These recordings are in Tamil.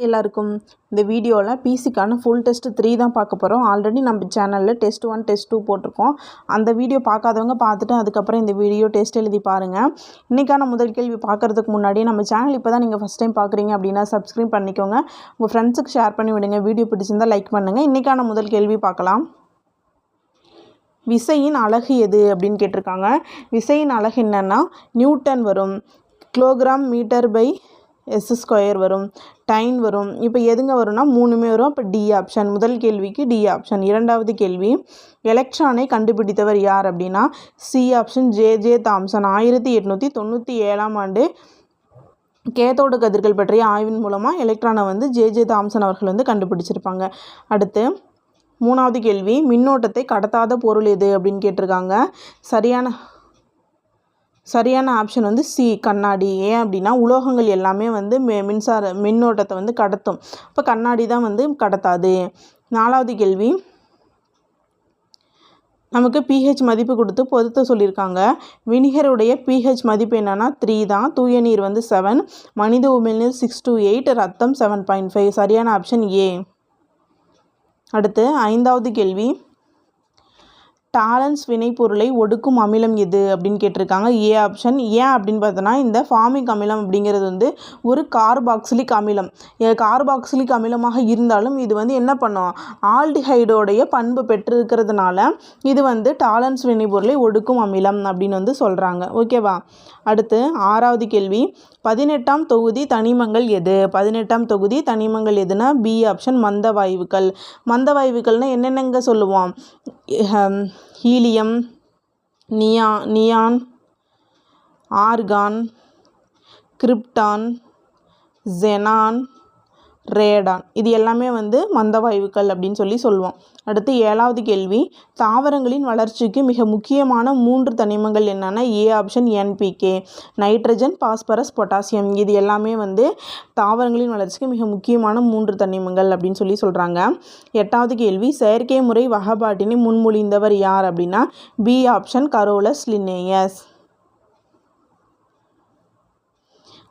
எல்லாருக்கும் இந்த வீடியோவில் பிசிக்கான ஃபுல் டெஸ்ட் 3 தான் பார்க்க போகிறோம். ஆல்ரெடி நம்ம சேனலில் டெஸ்ட் 1 டெஸ்ட் 2 போட்டிருக்கோம். அந்த வீடியோ பார்க்காதவங்க பார்த்துட்டு அதுக்கப்புறம் இந்த வீடியோ டெஸ்ட் எழுதி பாருங்கள். இன்றைக்கான முதல் கேள்வி பார்க்குறதுக்கு முன்னாடி நம்ம சேனல் இப்போ தான் நீங்கள் ஃபஸ்ட் டைம் பார்க்குறீங்க அப்படின்னா சப்ஸ்கிரைப் பண்ணிக்கோங்க. உங்கள் ஃப்ரெண்ட்ஸுக்கு ஷேர் பண்ணி விடுங்க. வீடியோ பிடிச்சிருந்தால் லைக் பண்ணுங்கள். இன்றைக்கான முதல் கேள்வி பார்க்கலாம். விசையின் அலகு எது அப்படின்னு கேட்டிருக்காங்க. விசையின் அலகு என்னென்னா நியூட்டன் வரும், கிலோகிராம் மீட்டர் பை S² வரும், டைன் வரும். இப்போ எதுங்க வரும்னா 3மே வரும். இப்போ டி ஆப்ஷன். முதல் கேள்விக்கு டி ஆப்ஷன். இரண்டாவது கேள்வி, எலக்ட்ரானை கண்டுபிடித்தவர் யார் அப்படின்னா சி ஆப்ஷன் ஜே தாம்சன். 1897ஆம் ஆண்டு கேத்தோடு கதிர்கள் பற்றிய ஆய்வின் மூலமாக எலக்ட்ரானை ஜே தாம்சன் அவர்கள் கண்டுபிடிச்சிருப்பாங்க. அடுத்து மூணாவது கேள்வி, மின்னோட்டத்தை கடத்தாத பொருள் எது அப்படின்னு கேட்டிருக்காங்க. சரியான ஆப்ஷன் சி கண்ணாடி. ஏன் அப்படின்னா உலோகங்கள் எல்லாமே மின்னோட்டத்தை கடத்தும். இப்போ கண்ணாடி தான் கடத்தாது. நாலாவது கேள்வி, நமக்கு pH மதிப்பு கொடுத்து பொருத்த சொல்லியிருக்காங்க. வினிகருடைய pH மதிப்பு என்னென்னா 3 தான். தூய நீர் 7, மனித உமிழ்நீர் 6 to 8, ரத்தம் 7.5. சரியான ஆப்ஷன் ஏ. அடுத்து ஐந்தாவது கேள்வி, டாலன்ஸ் வினைப்பொருளை ஒடுக்கும் அமிலம் எது அப்படின்னு கேட்டிருக்காங்க. A option. ஏன் அப்படின்னு பார்த்தோன்னா இந்த ஃபார்மிக் அமிலம் அப்படிங்கிறது ஒரு கார்பாக்சிலிக் அமிலம். கார்பாக்சிலிக் அமிலமாக இருந்தாலும் இது என்ன பண்ணும், ஆல்டிஹைடோடைய பண்பு பெற்றிருக்கிறதுனால இது டாலன்ஸ் வினைப்பொருளை ஒடுக்கும் அமிலம் அப்படின்னு சொல்கிறாங்க. ஓகேவா. அடுத்து ஆறாவது கேள்வி, 18ஆம் தொகுதி தனிமங்கள் எது? 18ஆம் தொகுதி தனிமங்கள் எதுனா பி ஆப்ஷன் மந்த வாயுக்கள். மந்த வாயுக்கள்னால் என்னென்னங்க சொல்லுவோம்? Helium, neon, argon, krypton, xenon, Radon. இது எல்லாமே மந்த வாயுக்கள் அப்படின்னு சொல்லுவோம். அடுத்து ஏழாவது கேள்வி, தாவரங்களின் வளர்ச்சிக்கு மிக முக்கியமான 3 தனிமங்கள் என்னென்னா A option NPK, nitrogen, phosphorus, potassium. இது எல்லாமே தாவரங்களின் வளர்ச்சிக்கு மிக முக்கியமான 3 தனிமங்கள் அப்படின்னு சொல்கிறாங்க. எட்டாவது கேள்வி, செயற்கை முறை வகைப்பாட்டினை முன்மொழிந்தவர் யார் அப்படின்னா பி ஆப்ஷன் கரோலஸ் லின்னேயஸ்.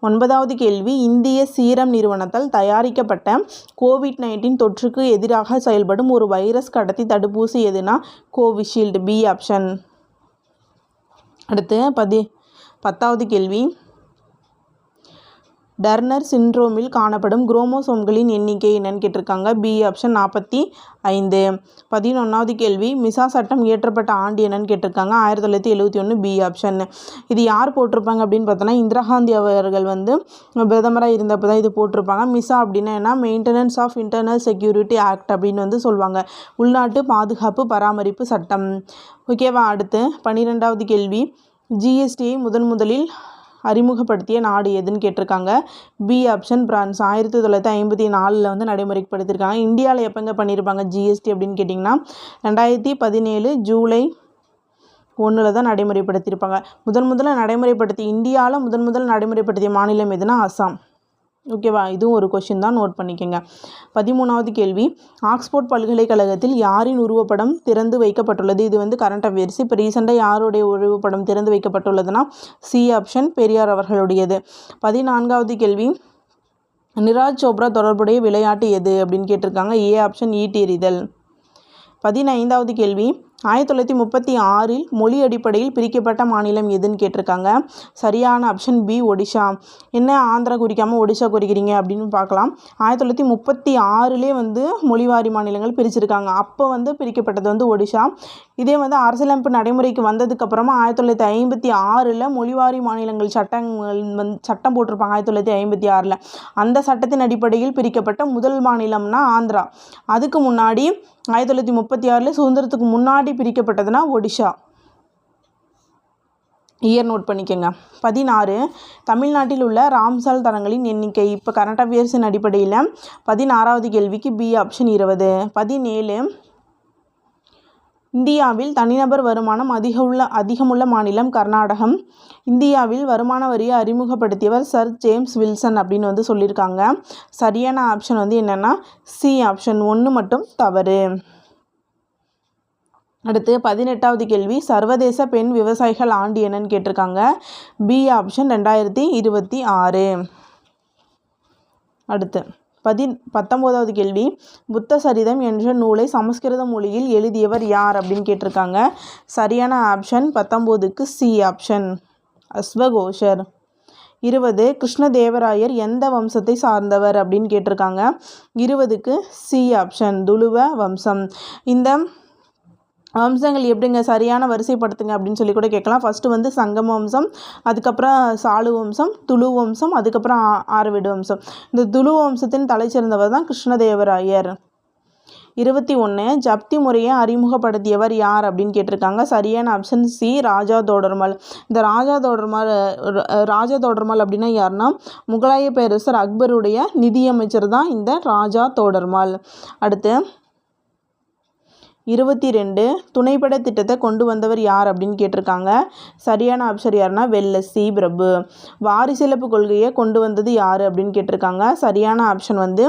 ஒன்பதாவது கேள்வி, இந்திய சீரம் நிறுவனத்தால் தயாரிக்கப்பட்ட COVID-19 தொற்றுக்கு எதிராக செயல்படும் ஒரு வைரஸ் கடத்தி தடுப்பூசி எதுனா கோவிஷீல்டு. B option. அடுத்து 10வது கேள்வி, டர்னர் சிண்ட்ரோமில் காணப்படும் குரோமோசோம்களின் எண்ணிக்கை என்னன்னு கேட்டிருக்காங்க. B option 45. 11வது கேள்வி, மிசா சட்டம் இயற்றப்பட்ட ஆண்டு என்னன்னு கேட்டிருக்காங்க. 1971. B option. இது யார் போட்டிருப்பாங்க அப்படின்னு பார்த்தோன்னா இந்திரா காந்தி அவர்கள் பிரதமராக இருந்தப்போ தான் இது போட்டிருப்பாங்க. மிசா அப்படின்னா என்ன, maintenance of internal security act அப்படின்னு சொல்லுவாங்க. உள்நாட்டு பாதுகாப்பு பராமரிப்பு சட்டம். ஓகேவா. அடுத்து 12வது கேள்வி, GSTயை முதலில் அறிமுகப்படுத்திய நாடு எதுன்னு கேட்டிருக்காங்க. B option France. 1954 நடைமுறைப்படுத்தியிருக்காங்க. இந்தியாவில் எப்போங்க பண்ணியிருப்பாங்க GST அப்படின்னு கேட்டிங்கன்னா 2017 ஜூலை 1 தான் நடைமுறைப்படுத்தியிருப்பாங்க. இந்தியாவில் முதல் நடைமுறைப்படுத்திய மாநிலம் எதுனா அசாம். ஓகேவா. இதுவும் ஒரு கொஷின் தான், நோட் பண்ணிக்கோங்க. 13வது கேள்வி, ஆக்ஸ்போர்ட் பல்கலைக்கழகத்தில் யாரின் உருவப்படம் திறந்து வைக்கப்பட்டுள்ளது? இது கரண்ட் அஃபேர்ஸ். இப்போ ரீசெண்டாக யாருடைய உருவப்படம் திறந்து வைக்கப்பட்டுள்ளதுன்னா சி ஆப்ஷன் பெரியார் அவர்களுடையது. 14வது கேள்வி, நிராஜ் சோப்ரா தொடர்புடைய விளையாட்டு எது அப்படின்னு கேட்டிருக்காங்க. ஏ ஆப்ஷன் ஈட்டி எறிதல். 15வது கேள்வி, 1936 மொழி அடிப்படையில் பிரிக்கப்பட்ட மாநிலம் எதுன்னு கேட்டிருக்காங்க. சரியான ஆப்ஷன் பி ஒடிஷா. என்ன ஆந்திரா குறிக்காமல் ஒடிஷா குறிக்கிறீங்க அப்படின்னு பார்க்கலாம். 1936 மொழிவாரி மாநிலங்கள் பிரிச்சிருக்காங்க. அப்போ பிரிக்கப்பட்டது ஒடிஷா. இதே அரசியலமைப்பு நடைமுறைக்கு வந்ததுக்கப்புறமா 1956 மொழிவாரி மாநிலங்கள் சட்டம் போட்டிருப்பாங்க. 1956 அந்த சட்டத்தின் அடிப்படையில் பிரிக்கப்பட்ட முதல் மாநிலம்னா ஆந்திரா. அதுக்கு முன்னாடி 1936 சுதந்திரத்துக்கு முன்னாடி பிரிக்கப்பட்டதுன்னா ஒடிஷா. இயர் நோட் பண்ணிக்கோங்க. 16 தமிழ்நாட்டில் உள்ள ராம்சால் தலங்களின் எண்ணிக்கை. இப்போ கரண்ட் அஃபேர்ஸின் அடிப்படையில் 16வது கேள்விக்கு பி ஆப்ஷன் 20. 17 இந்தியாவில் தனிநபர் வருமானம் அதிகமுள்ள மாநிலம் கர்நாடகம். இந்தியாவில் வருமான வரியை அறிமுகப்படுத்தியவர் சர் ஜேம்ஸ் வில்சன் அப்படின்னு சொல்லியிருக்காங்க. சரியான ஆப்ஷன் என்னென்னா சி ஆப்ஷன் 1 மட்டும் தவறு. அடுத்து 18வது கேள்வி, சர்வதேச பெண் விவசாயிகள் ஆண்டு என்னன்னு கேட்டிருக்காங்க. B option 2026. அடுத்து 19வது கேள்வி, புத்த சரிதம் என்ற நூலை சமஸ்கிருத மொழியில் எழுதியவர் யார் அப்படின்னு கேட்டிருக்காங்க. சரியான ஆப்ஷன் 19க்கு சி ஆப்ஷன், அஸ்வகோஷர். 20, கிருஷ்ணதேவராயர் எந்த வம்சத்தை சார்ந்தவர் அப்படின்னு கேட்டிருக்காங்க. 20க்கு சி ஆப்ஷன், துளுவ வம்சம். இந்த வம்சங்கள் எப்படிங்க சரியான வரிசைப்படுத்துங்க அப்படின்னு சொல்லி கூட கேட்கலாம். ஃபஸ்ட்டு வந்து சங்கம வம்சம், அதுக்கப்புறம் சாளு வம்சம், துளு வம்சம், அதுக்கப்புறம் ஆரவிடு வம்சம். இந்த துளு வம்சத்தின் தலைச்சிறந்தவர் தான் கிருஷ்ணதேவராயர். 21, ஜப்தி முறையை அறிமுகப்படுத்தியவர் யார் அப்படின்னு கேட்டிருக்காங்க. சரியான ஆப்ஷன் சி, ராஜா தோடர்மல். இந்த ராஜா தோடர்மல் அப்படின்னா யாருன்னா முகலாய பேரரசர் அக்பருடைய நிதியமைச்சர் தான் இந்த ராஜா தோடர்மல். அடுத்து 22, துணைப்பட திட்டத்தை கொண்டு வந்தவர் யார் அப்படின்னு கேட்டிருக்காங்க. சரியான ஆப்ஷன் யாருன்னா வெல்லஸ்ஸி பிரபு. வாரிசிலப்பு கொள்கையை கொண்டு வந்தது யார் அப்படின்னு கேட்டிருக்காங்க. சரியான ஆப்ஷன் வந்து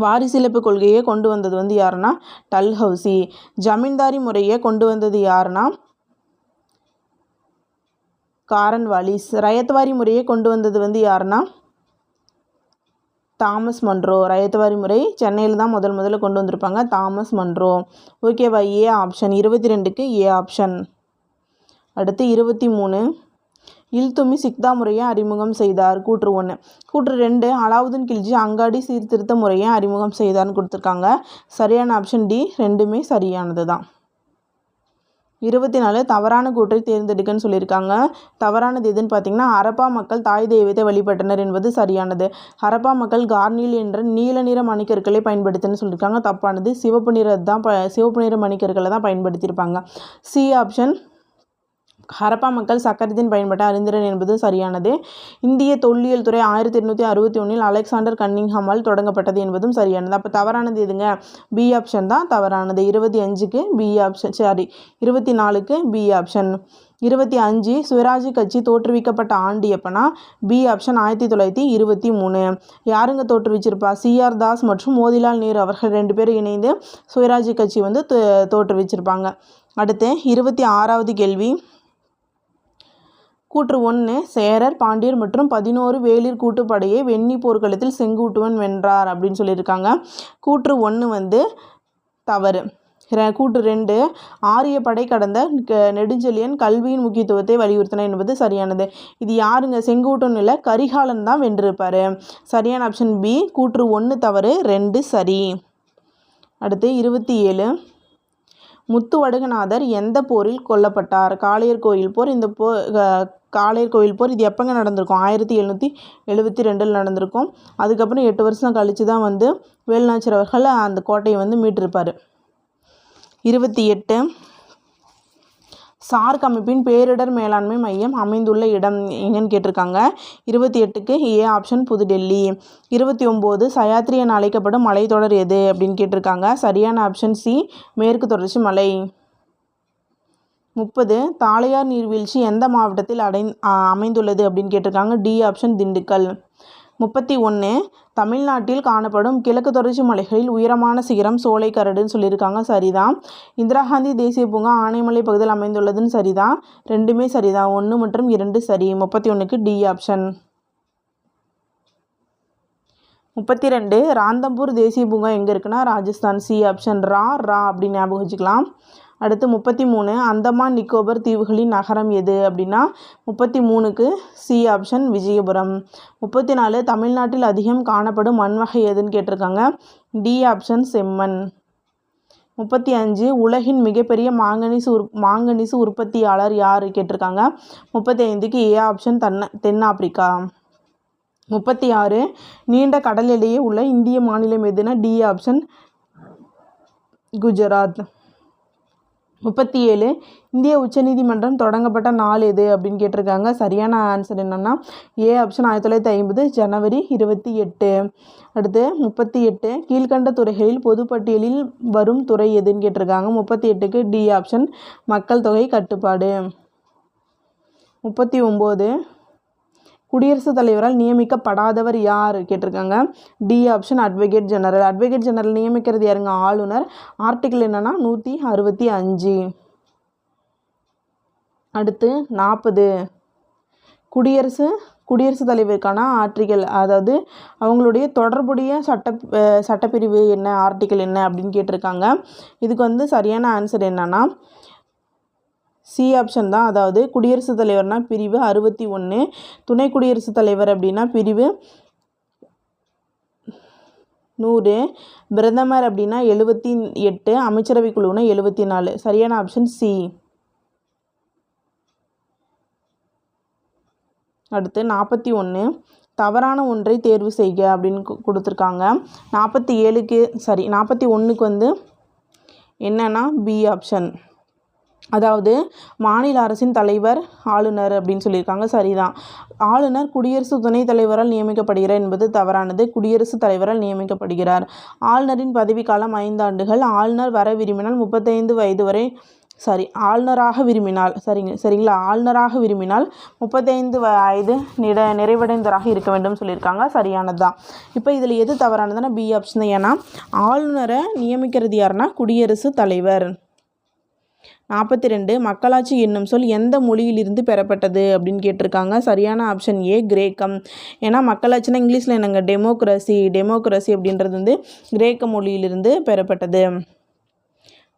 வாரிசிலப்பு கொள்கையை கொண்டு வந்தது வந்து யாருன்னா டல்ஹவுசி. ஜமீன்தாரி முறையை கொண்டு வந்தது யாருன்னா காரன்வாலிஸ். ரயத்வாரி முறையை கொண்டு வந்தது வந்து யாருன்னா தாமஸ் மன்ரோ. ரயத்வாரி முறை சென்னையில் தான் முதல்ல கொண்டு வந்திருப்பாங்க, தாமஸ் மன்ரோ. ஓகேவா, ஏ ஆப்ஷன். 22க்கு A option. அடுத்து 23, இல்துமிஸ் சிக்தா முறையை அறிமுகம் செய்தார். கூற்று 1. கூற்று 2, அலாவுதீன் கில்ஜி அங்காடி சீர்திருத்த முறையை அறிமுகம் செய்தார்னு கொடுத்துருக்காங்க. சரியான ஆப்ஷன் டி, ரெண்டுமே சரியானது தான். 24, தவறான கூற்றை தேர்ந்தெடுக்கன்னு சொல்லியிருக்காங்க. தவறானது எதுன்னு பார்த்தீங்கன்னா, ஹரப்பா மக்கள் தாய் தெய்வத்தை வழிபட்டனர் என்பது சரியானது. ஹரப்பா மக்கள் கார்னில் என்ற நீல நிற மணிக்கற்களை பயன்படுத்தின்னு சொல்லியிருக்காங்க. தப்பானது. சிவப்பு நிற மணிக்கற்களை தான் பயன்படுத்தியிருப்பாங்க. சி ஆப்ஷன், ஹரப்பா மக்கள் சக்கரத்தின் பயன்பட்ட அறிந்திரன் என்பது சரியானது. இந்திய தொல்லியல் துறை 1861 அலெக்சாண்டர் கன்னிங்ஹாமால் தொடங்கப்பட்டது என்பதும் சரியானது. அப்போ தவறானது எதுங்க? பி ஆப்ஷன் தான் தவறானது. 25க்கு பி ஆப்ஷன், 24க்கு பி ஆப்ஷன். 25, சுயராஜ் கட்சி தோற்றுவிக்கப்பட்ட ஆண்டு எப்பனா? B option 1923. யாருங்க தோற்றுவிச்சிருப்பா? சிஆர் தாஸ் மற்றும் மோதிலால் நேரு அவர்கள் 2 பேரும் இணைந்து சுயராஜ் கட்சி வந்து தோற்றுவிச்சிருப்பாங்க. அடுத்து 26வது கேள்வி. கூற்று 1, சேரர், பாண்டியர் மற்றும் 11 வேளிர் கூட்டுப்படையை வெண்ணி போர்க்களத்தில் செங்குட்டுவன் வென்றார் அப்படின்னு சொல்லியிருக்காங்க. கூற்று 1 வந்து தவறு. கூற்று 2, ஆரிய படை கடந்த நெடுஞ்செழியன் கல்வியின் முக்கியத்துவத்தை வலியுறுத்தினார் என்பது சரியானது. இது யாருங்க? செங்குட்டுவன் இல்லை, கரிகாலன் தான் வென்றிருப்பார். சரியான ஆப்ஷன் பி. கூற்று 1 தவறு, 2 சரி. அடுத்து 27, முத்துவடுகநாதர் எந்த போரில் கொல்லப்பட்டார்? காளையர் கோயில் போர். இந்த காளையர் கோயில் போர் இது எப்போங்க நடந்திருக்கும்? 1772 நடந்திருக்கும். அதுக்கப்புறம் 8 வருஷம் கழித்து தான் வந்து வேலுநாச்சியார் அவர்கள் அந்த கோட்டையை வந்து மீட்டிருப்பார். 28, சார்க் அமைப்பின் பேரிடர் மேலாண்மை மையம் அமைந்துள்ள இடம் எங்கன்னு கேட்டிருக்காங்க. 28க்கு ஏ ஆப்ஷன், புதுடெல்லி. 29, சயாத்ரி என அழைக்கப்படும் மலைத்தொடர் எது அப்படின்னு கேட்டிருக்காங்க. சரியான ஆப்ஷன் சி, மேற்கு தொடர்ச்சி மலை. 30, தாளையார் நீர்வீழ்ச்சி எந்த மாவட்டத்தில் அமைந்துள்ளது அப்படின்னு கேட்டிருக்காங்க. D option, Dindigul. 31, தமிழ்நாட்டில் காணப்படும் கிழக்கு தொடர்ச்சி மலைகளில் உயரமான சிகரம் சோலைக்கரடுன்னு சொல்லியிருக்காங்க. சரிதான். இந்திரா காந்தி தேசிய பூங்கா ஆனைமலை பகுதியில் அமைந்துள்ளதுன்னு சரிதான். ரெண்டுமே சரிதான். 1 மற்றும் 2 சரி. 31க்கு டி ஆப்ஷன். 32, ராந்தம்பூர் தேசிய பூங்கா எங்கே இருக்குன்னா ராஜஸ்தான். C option. ரா அப்படின்னு ஞாபகம் வச்சுக்கலாம். அடுத்து 33, அந்தமான் நிக்கோபர் தீவுகளின் நகரம் எது அப்படின்னா 33க்கு சி ஆப்ஷன், விஜயபுரம். 34, தமிழ்நாட்டில் அதிகம் காணப்படும் மண் வகை எதுன்னு கேட்டிருக்காங்க. டி ஆப்ஷன், செம்மண். 35, உலகின் மிகப்பெரிய மாங்கனீசு உற்பத்தியாளர் யார் கேட்டிருக்காங்க. 35க்கு ஏ ஆப்ஷன், தென்னாப்பிரிக்கா. 36, நீண்ட கடல் எல்லையே உள்ள இந்திய மாநிலம் எதுனா டி ஆப்ஷன், குஜராத். 37, இந்திய உச்சநீதிமன்றம் தொடங்கப்பட்ட நாள் எது அப்படின்னு கேட்டிருக்காங்க. சரியான ஆன்சர் என்னென்னா ஏ ஆப்ஷன், 1950 ஜனவரி 28. அடுத்து 38, கீழ்கண்ட துறைகளில் பொதுப்பட்டியலில் வரும் துறை எதுன்னு கேட்டிருக்காங்க. 38க்கு டி ஆப்ஷன், மக்கள் தொகை கட்டுப்பாடு. 39, குடியரசுத் தலைவரால் நியமிக்கப்படாதவர் யார் கேட்டிருக்காங்க. D option, advocate general. Advocate general நியமிக்கிறது யாருங்க? ஆளுநர். ஆர்டிகிள் என்னன்னா 165. அடுத்து 40, குடியரசுத் தலைவருக்கான ஆர்டிக்கல், அதாவது அவங்களுடைய தொடர்புடைய சட்டப்பிரிவு என்ன, ஆர்டிக்கல் என்ன அப்படின்னு கேட்டிருக்காங்க. இதுக்கு வந்து சரியான ஆன்சர் என்னன்னா சி ஆப்ஷன் தான். அதாவது குடியரசுத் தலைவர்னா பிரிவு 61, துணை குடியரசுத் தலைவர் அப்படின்னா பிரிவு 100, பிரதமர் அப்படின்னா 78, அமைச்சரவை குழுனா 74. சரியான ஆப்ஷன் சி. அடுத்து 41, தவறான ஒன்றை தேர்வு செய்க அப்படின்னு கொடுத்துருக்காங்க. 41க்கு வந்து என்னன்னா பி ஆப்ஷன், அதாவது மாநில அரசின் தலைவர் ஆளுநர் அப்படின்னு சொல்லியிருக்காங்க. சரிதான். ஆளுநர் குடியரசு துணைத் தலைவரால் நியமிக்கப்படுகிறார் என்பது தவறானது. குடியரசுத் தலைவரால் நியமிக்கப்படுகிறார். ஆளுநரின் பதவிக்காலம் 5 ஆண்டுகள். ஆளுநர் வர விரும்பினால் 35 வயது வரை ஆளுநராக விரும்பினால் ஆளுநராக விரும்பினால் 35 வயது நிறைவடைந்தவராக இருக்க வேண்டும் சொல்லியிருக்காங்க. சரியானது தான். இப்போ இதில் எது தவறானதுன்னா பி ஆப்ஷன் தான். ஏன்னா ஆளுநரை நியமிக்கிறது யாருன்னா குடியரசுத் தலைவர். 42, மக்களாட்சி என்னும் சொல் எந்த மொழியிலிருந்து பெறப்பட்டது அப்படின்னு கேட்டிருக்காங்க. சரியான ஆப்ஷன் ஏ, கிரேக்கம். ஏன்னா மக்களாட்சினா இங்கிலீஷில் என்னங்க டெமோக்ரஸி அப்படின்றது வந்து கிரேக்க மொழியிலிருந்து பெறப்பட்டது.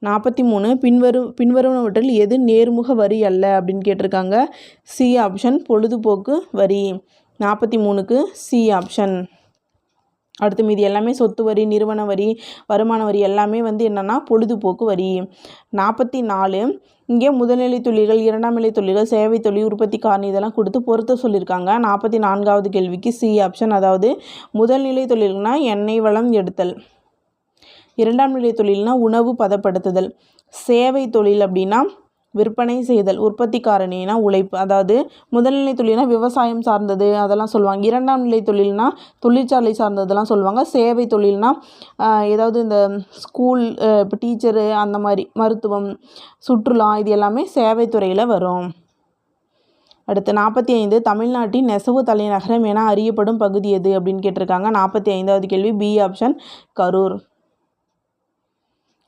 43, பின்வருவனவற்றில் எது நேர்முக வரி அல்ல அப்படின்னு கேட்டிருக்காங்க. சி ஆப்ஷன், பொழுதுபோக்கு வரி. 43க்கு சி ஆப்ஷன். அடுத்து மீதி எல்லாமே சொத்து வரி, நிறுவன வரி, வருமான வரி எல்லாமே வந்து என்னென்னா பொழுதுபோக்கு வரி. 44, இங்கே முதல்நிலை தொழில்கள், இரண்டாம் நிலை தொழில்கள், சேவை தொழில், உற்பத்தி காரணி இதெல்லாம் கொடுத்து பொறுத்த சொல்லியிருக்காங்க. 44வது கேள்விக்கு சி ஆப்ஷன். அதாவது முதல்நிலை தொழில்னா எண்ணெய் வளம் எடுத்தல், இரண்டாம் நிலை தொழில்னா உணவு பதப்படுத்துதல், சேவை தொழில் அப்படின்னா விற்பனை செய்தல், உற்பத்தி காரணினா உழைப்பு. அதாவது முதல்நிலை தொழில்னா விவசாயம் சார்ந்தது அதெல்லாம் சொல்லுவாங்க. இரண்டாம் நிலை தொழில்னா தொழிற்சாலை சார்ந்ததெல்லாம் சொல்லுவாங்க. சேவை தொழில்னா ஏதாவது இந்த ஸ்கூல், இப்போ டீச்சரு அந்த மாதிரி, மருத்துவம், சுற்றுலா இது எல்லாமே சேவை துறையில் வரும். அடுத்து 45, தமிழ்நாட்டின் நெசவு தலைநகரம் என அறியப்படும் பகுதி எது அப்படின்னு கேட்டிருக்காங்க. 45வது கேள்வி பி ஆப்ஷன், கரூர்.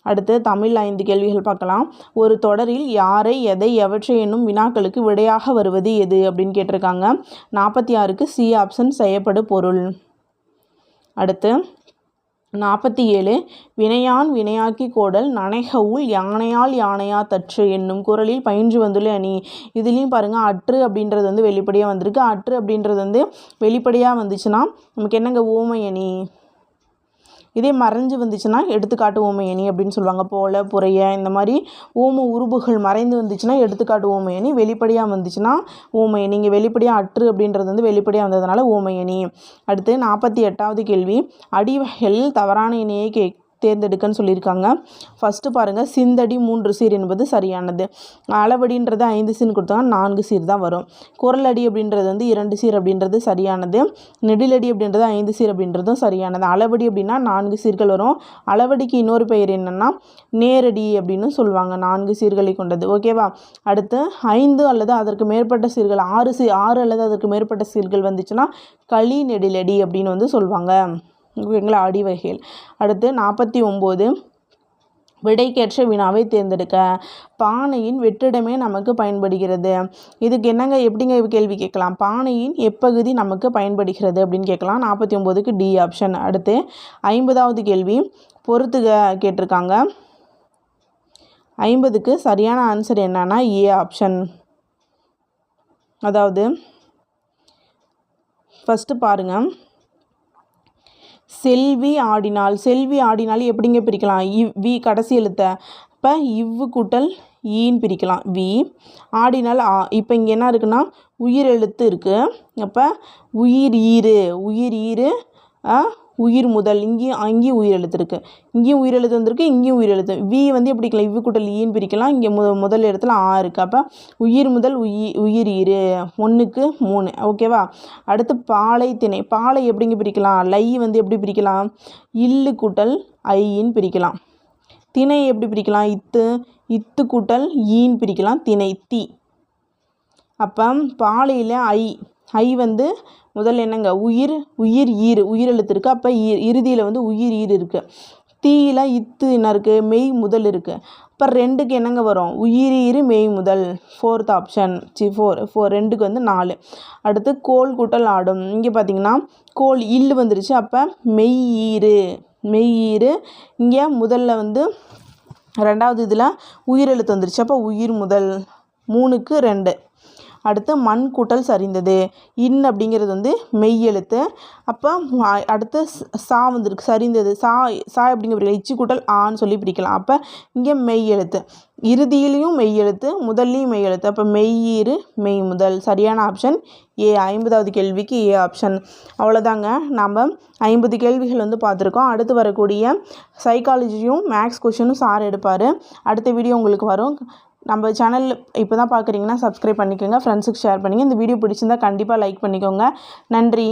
அடுத்து தமிழ் 5 கேள்விகள் பார்க்கலாம். ஒரு தொடரில் யாரை, எதை, எவற்றை என்னும் வினாக்களுக்கு விடையாக வருவது எது அப்படின்னு கேட்டிருக்காங்க. 46க்கு சி ஆப்ஷன், செய்யப்படு பொருள். அடுத்து 47, வினையான் வினையாக்கி கோடல் நனைகவுள் யானையால் யானையா தற்று என்னும் குறளில் பயின்று வந்துள்ள அணி. இதுலேயும் பாருங்கள் அற்று அப்படின்றது வந்து வெளிப்படையாக வந்திருக்கு. அற்று அப்படின்றது வந்து வெளிப்படையாக வந்துச்சுன்னா நமக்கு என்னங்க ஓமை அணி. இதே மறைஞ்சு வந்துச்சுன்னா எடுத்துக்காட்டு ஓமை அணி அப்படின்னு சொல்லுவாங்க. போல, புறைய இந்த மாதிரி ஓம உருபுகள் மறைந்து வந்துச்சுன்னா எடுத்துக்காட்டு ஓமை அணி. வெளிப்படையாக வந்துச்சுன்னா ஓமை அணி. இங்கே வெளிப்படையாக அற்று அப்படின்றது வந்து வெளிப்படையாக வந்ததுனால ஓமை அணி. அடுத்து 48வது கேள்வி, அடிவகையில் தவறான இணையை தேர்ந்தெடுக்கன்னு சொல்லியிருக்காங்க. ஃபஸ்ட்டு பாருங்கள், சிந்தடி 3 சீர் என்பது சரியானது. அளவடின்றது 5 சீர் கொடுத்தாங்க, 4 சீர் தான் வரும். குரலடி அப்படின்றது வந்து 2 சீர் அப்படின்றது சரியானது. நெடிலடி அப்படின்றது 5 சீர் அப்படின்றதும் சரியானது. அளவடி அப்படின்னா 4 சீர்கள் வரும். அளவடிக்கு இன்னொரு பெயர் என்னென்னா நேரடி அப்படின்னு சொல்லுவாங்க. 4 சீர்களை கொண்டது. ஓகேவா. அடுத்து 5 அல்லது அதற்கு மேற்பட்ட சீர்கள், 6 அல்லது அதற்கு மேற்பட்ட சீர்கள் வந்துச்சுன்னா களி நெடிலடி அப்படின்னு வந்து சொல்லுவாங்க. ஓகேங்களா, அடிவகைகள். அடுத்து 49, விடைக்கேற்ற வினாவை தேர்ந்தெடுக்க. பானையின் வெற்றிடமே நமக்கு பயன்படுகிறது. இதுக்கு என்னங்க எப்படிங்க கேள்வி கேட்கலாம். பானையின் எப்பகுதி நமக்கு பயன்படுகிறது அப்படின்னு கேட்கலாம். 49க்கு டி ஆப்ஷன். அடுத்து 50வது கேள்வி, பொறுத்துக கேட்டிருக்காங்க. 50க்கு சரியான ஆன்சர் என்னன்னா ஏ ஆப்ஷன். அதாவது ஃபஸ்ட்டு பாருங்கள், செல்வி ஆடினால் எப்படிங்க பிரிக்கலாம். வி கடைசி எழுத்தை. இப்போ இவ்வு கூட்டல் ஈன்னு பிரிக்கலாம். வி ஆடினால் ஆ. இப்போ இங்கே என்ன இருக்குன்னா உயிர் எழுத்து இருக்குது. அப்போ உயிர் ஈரு உயிர் முதல். அங்கேயும் உயிர் எழுத்து இருக்குது. இங்கேயும் உயிர் எழுத்து வந்திருக்கு, இங்கேயும் உயிர் எழுத்து. வி வந்து எப்படி பிரிக்கலாம், இவ்வு கூட்டல் ஈன்னு பிரிக்கலாம். இங்கே முதல் இடத்துல ஆ இருக்குது. அப்போ உயிர் முதல் உயிர் ஈரு 1க்கு 3. ஓகேவா. அடுத்து பாலை திணை. பாலை எப்படிங்க பிரிக்கலாம். லை வந்து எப்படி பிரிக்கலாம், இல்லு கூட்டல் ஐன்னு பிரிக்கலாம். திணை எப்படி பிரிக்கலாம், இத்து கூட்டல் ஈன்னு பிரிக்கலாம். திணை தி. அப்போ பாலையில் ஐ வந்து முதல்ல என்னங்க உயிர் ஈரு உயிர் எழுத்து இருக்குது. அப்போ இறுதியில் வந்து உயிர் ஈரு இருக்குது. தீயில இத்து என்ன இருக்குது, மெய் முதல் இருக்குது. இப்போ 2க்கு என்னங்க வரும், உயிரீறு மெய் முதல். 4th ஆப்ஷன் 2க்கு வந்து 4. அடுத்து கோல் கூட்டல் ஆடும். இங்கே பார்த்தீங்கன்னா கோல் இல்லு வந்துருச்சு, அப்போ மெய்ஈறு. இங்கே முதல்ல வந்து 2வது இதில் உயிரெழுத்து வந்துருச்சு, அப்போ உயிர் முதல். 3க்கு 2. அடுத்து மண் கூட்டல் சரிந்தது. இன் அப்படிங்கிறது வந்து மெய் எழுத்து, அப்போ அடுத்து சா வந்துருக்கு, சரிந்தது. சா அப்படிங்கிற இச்சு கூட்டல் ஆன்னு சொல்லி பிரிக்கலாம். அப்போ இங்கே மெய் எழுத்து, இறுதியிலையும் மெய் எழுத்து, முதல்லையும் மெய் எழுத்து, அப்போ மெய்யீறு மெய் முதல். சரியான ஆப்ஷன் ஏ. 50வது கேள்விக்கு ஏ ஆப்ஷன். அவ்வளோதாங்க, நம்ம 50 கேள்விகள் வந்து பார்த்துருக்கோம். அடுத்து வரக்கூடிய சைக்காலஜியும் மேக்ஸ் கொஷினும் சார் எடுப்பார். அடுத்த வீடியோ உங்களுக்கு வரும். நம்ம சேனல் இப்போ தான் பார்க்குறீங்கன்னா சப்ஸ்கிரைப் பண்ணிக்கோங்க, ஃப்ரெண்ட்ஸுக்கு ஷேர் பண்ணுங்கள். இந்த வீடியோ பிடிச்சிருந்தால் கண்டிப்பாக லைக் பண்ணிக்கோங்க. நன்றி.